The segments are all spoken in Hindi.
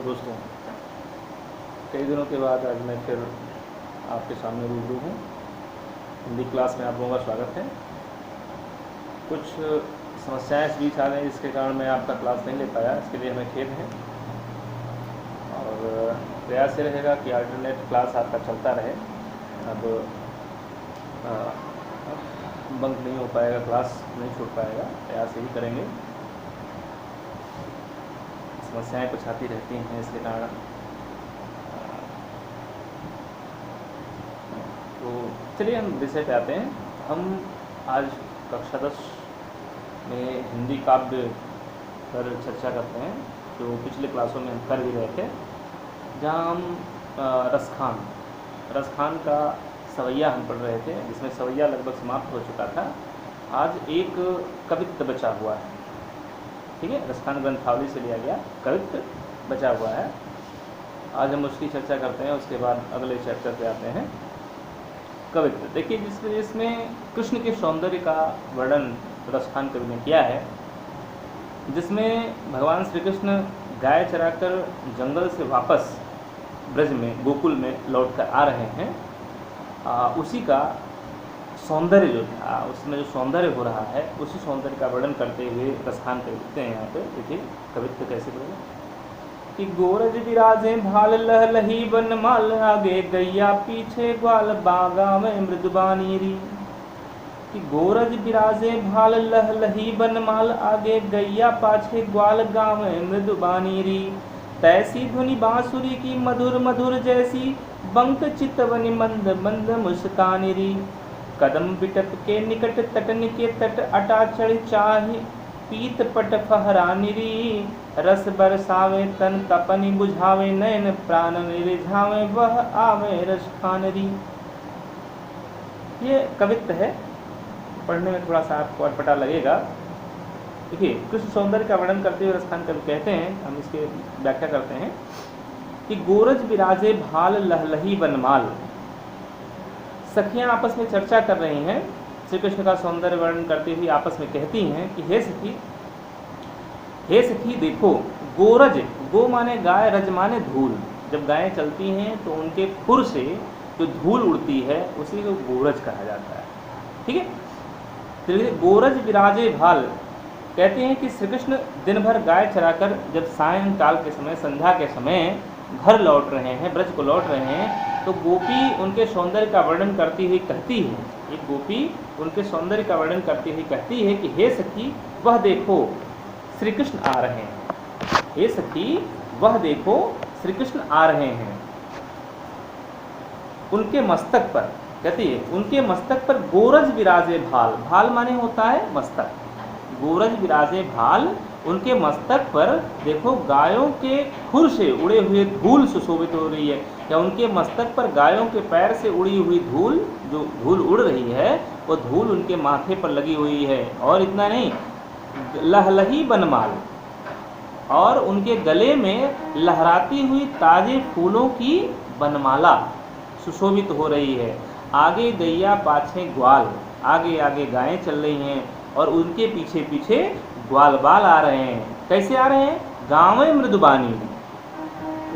तो दोस्तों, कई दिनों के बाद आज मैं फिर आपके सामने रूबरू हूँ। हिंदी क्लास में आप लोगों का स्वागत है। कुछ समस्याएं इस बीच आ गई जिसके कारण मैं आपका क्लास नहीं ले पाया, इसके लिए हमें खेद है। और प्रयास ये रहेगा कि अल्टरनेट क्लास आपका चलता रहे। अब बंक नहीं हो पाएगा, क्लास नहीं छूट पाएगा, प्रयास यही करेंगे। समस्याएं कुछ आती रहती हैं, इसके कारण तो चलिए हम विषय पे आते हैं। हम आज कक्षा 10 में हिंदी काव्य पर चर्चा करते हैं, जो पिछले क्लासों में हम कर भी रहे थे, जहाँ हम रसखान का सवैया हम पढ़ रहे थे, जिसमें सवैया लगभग समाप्त हो चुका था। आज एक कवित्त बचा हुआ है, ठीक है, रसखान ग्रंथावली से लिया गया कवित्त बचा हुआ है। आज हम उसकी चर्चा करते हैं, उसके बाद अगले चैप्टर पे आते हैं। कवित्त देखिए, जिसमें कृष्ण के सौंदर्य का वर्णन रसखान कवि ने किया है, जिसमें भगवान श्री कृष्ण गाय चराकर जंगल से वापस ब्रज में गोकुल में लौट कर आ रहे हैं, उसी का सौंदर्य जो था, उसमें जो सौंदर्य हो रहा है, उसी सौंदर्य का वर्णन करते हुए रसखान कवि लिखते हैं। यहाँ पे देखिए कवित्त कैसे बोले कि गोरज विराजे भाल लह लही बनमाल, आगे गैया पीछे ग्वाल बागा में मृदुबानी री। कि गोरज विराजे भाल लह लही बनमाल, आगे गैया पाछे ग्वाल गाँव में मृदुबानी री। तैसी धुनि बांसुरी की मधुर मधुर जैसी, बंक चितवनि मंद मंद मुस्कानी री। कदम बिटप के निकट तटन के तट, अटा चढ़ चाहि पीत पट फहरानी री। रस बरसावे तन तपनि बुझावे, नयन प्राण रिझावे, वह आवे रसखान री। ये कवित्त है, पढ़ने में थोड़ा सा आपको अटपटा लगेगा। देखिए, कृष्ण सौंदर्य का वर्णन करते हुए रसखान कवि कहते हैं, हम इसके व्याख्या करते हैं कि गोरज विराजे भाल लहलही बनमाल। सखियां आपस में चर्चा कर रही हैं, श्री कृष्ण का सौंदर्य वर्णन करते हुए आपस में कहती हैं कि हे सखी देखो, गोरज, गो माने गाय, रज माने धूल। जब गायें चलती हैं तो उनके खुर से जो धूल उड़ती है उसी को गोरज कहा जाता है, ठीक है। तो गोरज विराजे भाल कहते हैं कि श्री कृष्ण दिन भर गाय चराकर जब सायंकाल के समय, संध्या के समय घर लौट रहे हैं, ब्रज को लौट रहे हैं, तो गोपी उनके सौंदर्य का वर्णन करती हुई कहती है, एक गोपी उनके सौंदर्य का वर्णन करती हुई कहती है कि हे सखी वह देखो श्री कृष्ण आ रहे हैं। हे सखी वह देखो श्री कृष्ण आ रहे हैं। उनके मस्तक पर, कहती है, उनके मस्तक पर गोरज विराजे भाल। भाल माने होता है मस्तक। गोरज विराजे भाल, उनके मस्तक पर देखो गायों के खुर से उड़े हुए धूल सुशोभित हो रही है, या उनके मस्तक पर गायों के पैर से उड़ी हुई धूल, जो धूल उड़ रही है वो धूल उनके माथे पर लगी हुई है। और इतना नहीं, लहलही बनमाल, और उनके गले में लहराती हुई ताजे फूलों की बनमाला सुशोभित हो रही है। आगे गैया पाछे ग्वाल, आगे आगे गायें चल रही हैं और उनके पीछे पीछे ग्वाल बाल आ रहे हैं। कैसे आ रहे हैं? गाँव मृदुबानी,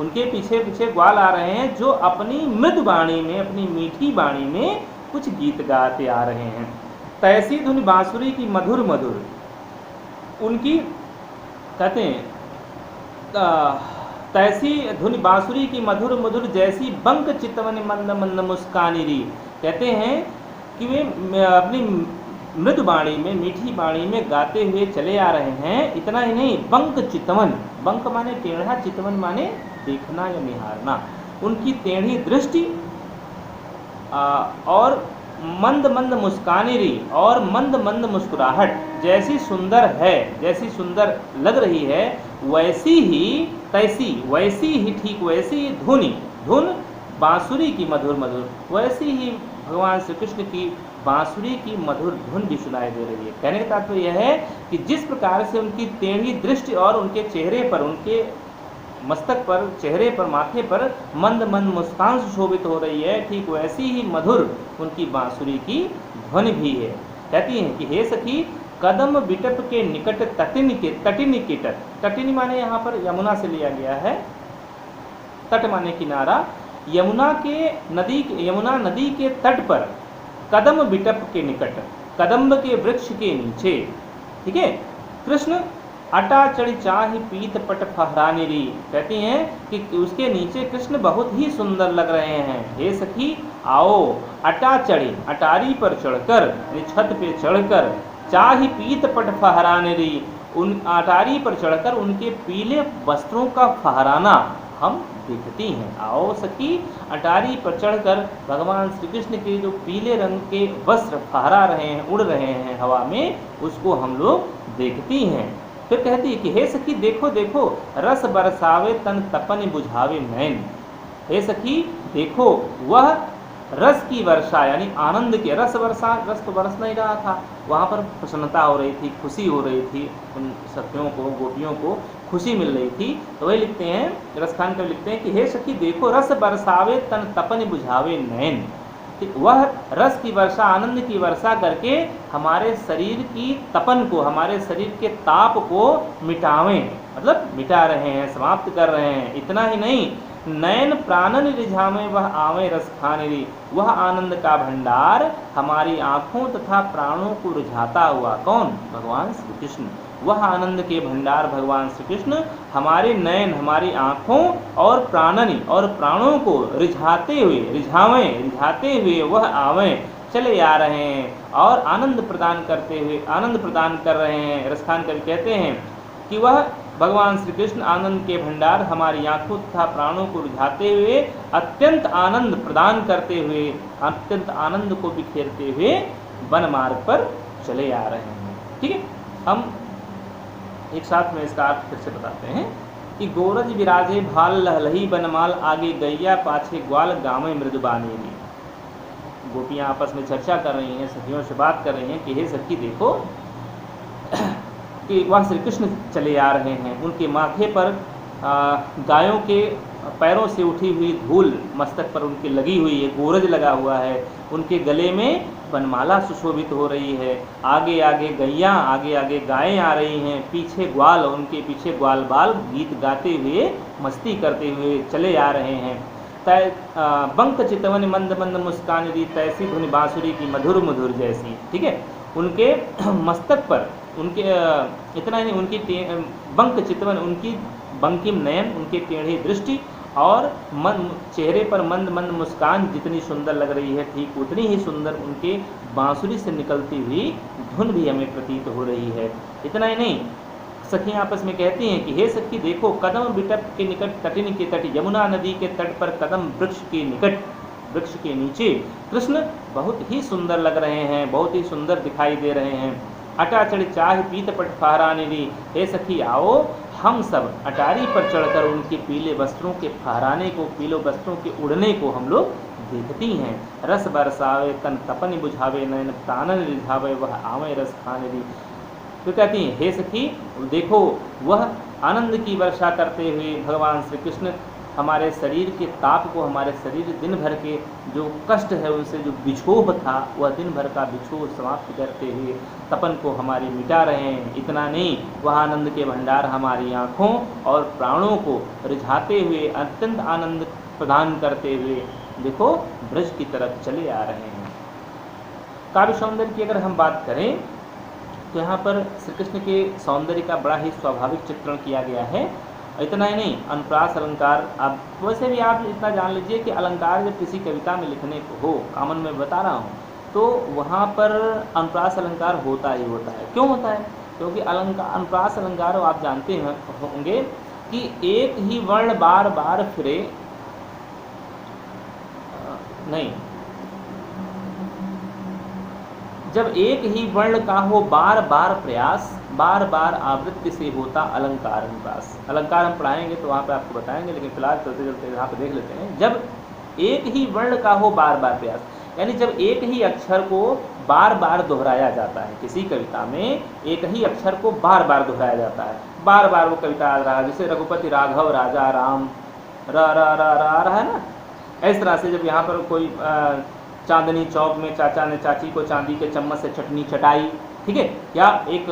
उनके पीछे पीछे ग्वाल आ रहे हैं जो अपनी मृदुबाणी में, अपनी मीठी बाणी में कुछ गीत गाते आ रहे हैं। तैसी धुनि बांसुरी की मधुर मधुर, उनकी कहते हैं तैसी धुनि बांसुरी की मधुर मधुर जैसी, बंक चितवन मंद मंद मुस्कानी री। कहते हैं कि वे अपनी मृदु बाणी में, मीठी बाणी में गाते हुए चले आ रहे हैं। इतना ही नहीं, बंक चितवन, बंक माने टेढ़ा, चितवन माने देखना या निहारना। उनकी टेढ़ी दृष्टि और मंद मंद मुस्कानी री, और मंद मंद मुस्कुराहट जैसी सुंदर है, जैसी सुंदर लग रही है, वैसी ही, तैसी, वैसी ही, ठीक वैसी ही धुन बांसुरी की मधुर मधुर, वैसी ही भगवान श्री कृष्ण की बांसुरी की मधुर धुन भी सुनाई दे रही है। कहने का तात्पर्य यह है कि जिस प्रकार से उनकी टेढ़ी दृष्टि और उनके चेहरे पर, उनके मस्तक पर, चेहरे पर, माथे पर मंद मंद मुस्कान सुशोभित हो रही है, ठीक वैसी ही मधुर उनकी बांसुरी की ध्वनि भी है। कहती हैं कि हे सखी, कदम बिटप के निकट तटिनी के तट, तटिनी माने यहाँ पर यमुना से लिया गया है, तट माने किनारा, यमुना नदी के तट पर कदम बिटप के निकट, कदम्ब के वृक्ष के नीचे, ठीक है, कृष्ण अटा चढ़ी चाहि पीत पट फहराने री, कहती हैं कि उसके नीचे कृष्ण बहुत ही सुंदर लग रहे हैं। हे सखी आओ, अटा चढ़ी, अटारी पर चढ़कर, छत पे चढ़कर, चाहि पीत पट फहराने री, उन अटारी पर चढ़कर उनके पीले वस्त्रों का फहराना हम देखती हैं। आओ सखी, अटारी पर चढ़कर भगवान श्री कृष्ण के जो पीले रंग के वस्त्र फहरा रहे हैं, उड़ रहे हैं हवा में, उसको हम लोग देखती हैं। फिर कहती है कि हे सखी देखो देखो, रस बरसावे तन तपन बुझावे नैन। हे सखी देखो, वह रस की वर्षा यानी आनंद के, रस तो बरस नहीं रहा था, वहाँ पर प्रसन्नता हो रही थी, खुशी हो रही थी, उन सखियों को, गोपियों को खुशी मिल रही थी। तो वही लिखते हैं, रसखान कवि लिखते हैं कि हे सखी देखो, रस बरसावे तन तपन बुझावे नैन, वह रस की वर्षा, आनंद की वर्षा करके हमारे शरीर की तपन को, हमारे शरीर के ताप को मिटावें, मतलब मिटा रहे हैं, समाप्त कर रहे हैं। इतना ही नहीं, नयन प्राणन रिझावे वह आवे रस खानेरी, वह आनंद का भंडार हमारी आँखों तथा प्राणों को रिझाता हुआ, कौन? भगवान श्री कृष्ण। वह आनंद के भंडार भगवान श्री कृष्ण हमारे नयन, हमारी आँखों और प्राणनी और प्राणों को रिझाते हुए वह आवे, चले आ रहे हैं और आनंद प्रदान कर रहे हैं। रसखान कवि कहते हैं कि वह भगवान श्री कृष्ण आनंद के भंडार हमारी आंखों तथा प्राणों को रिझाते हुए, अत्यंत आनंद प्रदान करते हुए, अत्यंत आनंद को बिखेरते हुए वन मार्ग पर चले आ रहे हैं। ठीक है, हम एक साथ में इसका अर्थ फिर से बताते हैं कि गोरज विराजे भाल लहलही बनमाल, आगे गैया पाछे ग्वाल गावे मृदुबानी। गोपियाँ आपस में चर्चा कर रही हैं, सखियों से बात कर रही हैं कि हे सखी देखो कि वह श्री कृष्ण चले आ रहे हैं, उनके माथे पर गायों के पैरों से उठी हुई धूल मस्तक पर उनके लगी हुई है, गोरज लगा हुआ है, उनके गले में बनमाला सुशोभित हो रही है, आगे आगे गैया, आगे आगे गायें आ रही हैं, पीछे ग्वाल, उनके पीछे ग्वाल बाल गीत गाते हुए, मस्ती करते हुए चले आ रहे हैं। तय बंक चितवन मंद मंद मुस्कान री, तैसी धुनि बांसुरी की मधुर मधुर जैसी। ठीक है, उनके मस्तक पर, उनके इतना ही नहीं, उनकी बंक चितवन, उनकी बंकिम नयन, उनके टेढ़ी दृष्टि और चेहरे पर मंद मंद मुस्कान जितनी सुंदर लग रही है, ठीक उतनी ही सुंदर उनके बांसुरी से निकलती हुई धुन भी हमें प्रतीत हो रही है। इतना ही नहीं, सखियाँ आपस में कहती हैं कि हे सखी देखो, कदम बिटप के निकट तटिन के तट, यमुना नदी के तट पर कदम वृक्ष के निकट, वृक्ष के नीचे कृष्ण बहुत ही सुंदर लग रहे हैं, बहुत ही सुंदर दिखाई दे रहे हैं। अटा चढ़ चाह पीत पट फहराने दी, हे सखी आओ, हम सब अटारी पर चढ़कर उनके पीले वस्त्रों के फहराने को, पीले वस्त्रों के उड़ने को हम लोग देखती हैं। रस बरसावे तन तपन बुझावे, नयन प्राणन रिझावे वह आवे रस खाने दी। तो कहती हैं हे सखी देखो, वह आनंद की वर्षा करते हुए भगवान श्री कृष्ण हमारे शरीर के ताप को, हमारे शरीर दिन भर के जो कष्ट है उनसे जो बिछोह था, वह दिन भर का बिछोह समाप्त करते हुए तपन को हमारी मिटा रहे हैं। इतना नहीं, वह आनंद के भंडार हमारी आँखों और प्राणों को रिझाते हुए, अत्यंत आनंद प्रदान करते हुए देखो ब्रज की तरफ चले आ रहे हैं। काव्य सौंदर्य की अगर हम बात करें तो यहाँ पर श्री कृष्ण के सौंदर्य का बड़ा ही स्वाभाविक चित्रण किया गया है। इतना ही नहीं, अनुप्रास अलंकार, आप वैसे भी आप इतना जान लीजिए कि अलंकार जब किसी कविता में लिखने को हो, कामन में बता रहा हूँ, तो वहाँ पर अनुप्रास अलंकार होता ही होता है। क्यों होता है? क्योंकि अनुप्रास अलंकार आप जानते होंगे कि एक ही वर्ण बार बार फिरे नहीं, जब एक ही वर्ण का हो बार बार प्रयास, बार बार आवृत्ति से होता अलंकार अनुप्रास। अलंकार हम पढ़ाएंगे तो वहाँ पे आपको बताएंगे, लेकिन फिलहाल चलते चलते यहाँ पे देख लेते हैं। जब एक ही वर्ण का हो बार बार प्रयास, यानी जब एक ही अक्षर को बार बार दोहराया जाता है, किसी कविता में एक ही अक्षर को बार बार दोहराया जाता है, बार बार वो कविता आ रहा है, जैसे रघुपति राघव राजा राम, र रहा है ना, इस तरह से जब यहाँ पर कोई चांदनी चौक में चाचा ने चाची को चांदी के चम्मच से चटनी चटाई, ठीक है, या एक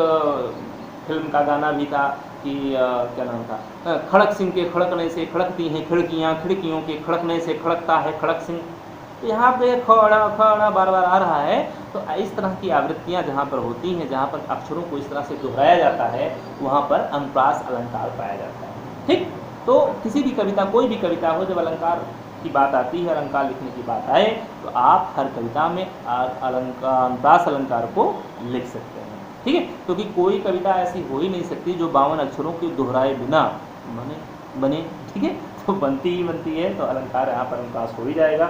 फिल्म का गाना भी था कि क्या नाम था, खड़क सिंह के खड़कने से खड़कती हैं खिड़कियाँ, खिड़कियों के खड़कने से खड़कता है खड़क सिंह। तो यहाँ पे खड़ा खड़ा बार बार आ रहा है। तो इस तरह की आवृत्तियाँ जहाँ पर होती हैं, जहाँ पर अक्षरों को इस तरह से दोहराया जाता है, वहाँ पर अनुप्रास अलंकार पाया जाता है। ठीक, तो किसी भी कविता, कोई भी कविता हो, जब अलंकार की बात आती है, अलंकार लिखने की बात आए, तो आप हर कविता में अनुप्रास अलंकार को लिख सकते हैं। ठीक है, क्योंकि कोई कविता ऐसी हो ही नहीं सकती जो 52 अक्षरों के दोहराए बिना बने। ठीक है, तो बनती ही बनती है, तो अलंकार यहाँ पर अनुप्रास हो ही जाएगा।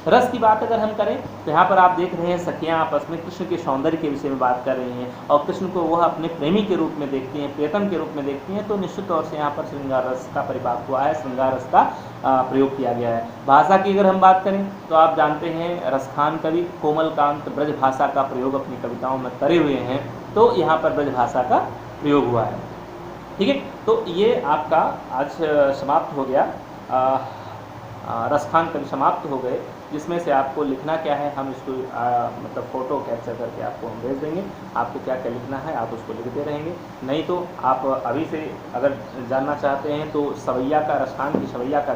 रस की बात अगर हम करें तो यहाँ पर आप देख रहे हैं सखियाँ आपस में कृष्ण के सौंदर्य के विषय में बात कर रही हैं, और कृष्ण को वह अपने प्रेमी के रूप में देखती हैं, प्रियतम के रूप में देखती हैं, तो निश्चित तौर से यहाँ पर श्रृंगार रस का परिपाक हुआ है, श्रृंगार रस का प्रयोग किया गया है। भाषा की अगर हम बात करें तो आप जानते हैं रसखान कवि कोमलकांत ब्रज भाषा का प्रयोग अपनी कविताओं में करे हुए हैं, तो यहाँ पर ब्रज भाषा का प्रयोग हुआ है। ठीक है, तो ये आपका आज समाप्त हो गया, रसखान कवि समाप्त हो गए, जिसमें से आपको लिखना क्या है, हम इसको मतलब फ़ोटो कैप्चर करके आपको हम भेज देंगे, आपको क्या क्या लिखना है आप उसको लिखते रहेंगे। नहीं तो आप अभी से अगर जानना चाहते हैं तो सवैया का, रसखान की सवैया का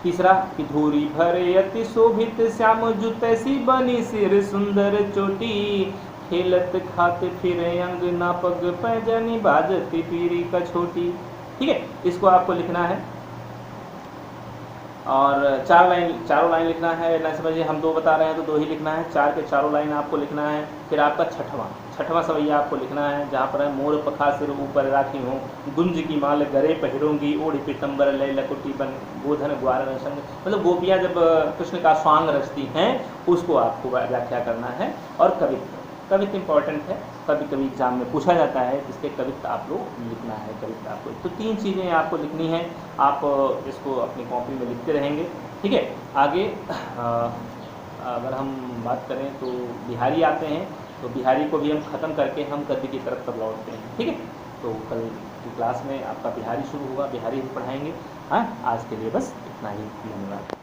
तीसरा कि धूरी भरे अति शोभित श्याम जुतैसी बनी सिर सुंदर चोटी, खेलत खाते फिरे अंग नापग पैजनी बाजती पीरी का छोटी। ठीक है, इसको आपको लिखना है, और चारों लाइन लिखना है। ना समझिए हम 2 बता रहे हैं तो 2 ही लिखना है, 4 के चारों लाइन आपको लिखना है। फिर आपका छठवां सवैया आपको लिखना है, जहाँ पर है मोर पखा सिर ऊपर राखी हूँ, गुंज की माल गरे पहिरूंगी, ओढ़ पीतम्बर ले लकुटी बन गोधन ग्वार संग। मतलब गोपियाँ जब कृष्ण का स्वांग रचती हैं उसको आपको व्याख्या करना है। और कवित्व इम्पॉर्टेंट है, कभी कभी एग्जाम में पूछा जाता है, इसके कवित्व आप लोग लिखना है, कवित्व आपको। तो 3 चीज़ें आपको लिखनी है, आप इसको अपनी कॉपी में लिखते रहेंगे। ठीक है, आगे अगर हम बात करें तो बिहारी आते हैं, तो बिहारी को भी हम ख़त्म करके हम गद्य की तरफ तब लौटते हैं। ठीक है, तो कल की क्लास में आपका बिहारी शुरू होगा, बिहारी पढ़ाएंगे। हाँ, आज के लिए बस इतना ही, धन्यवाद।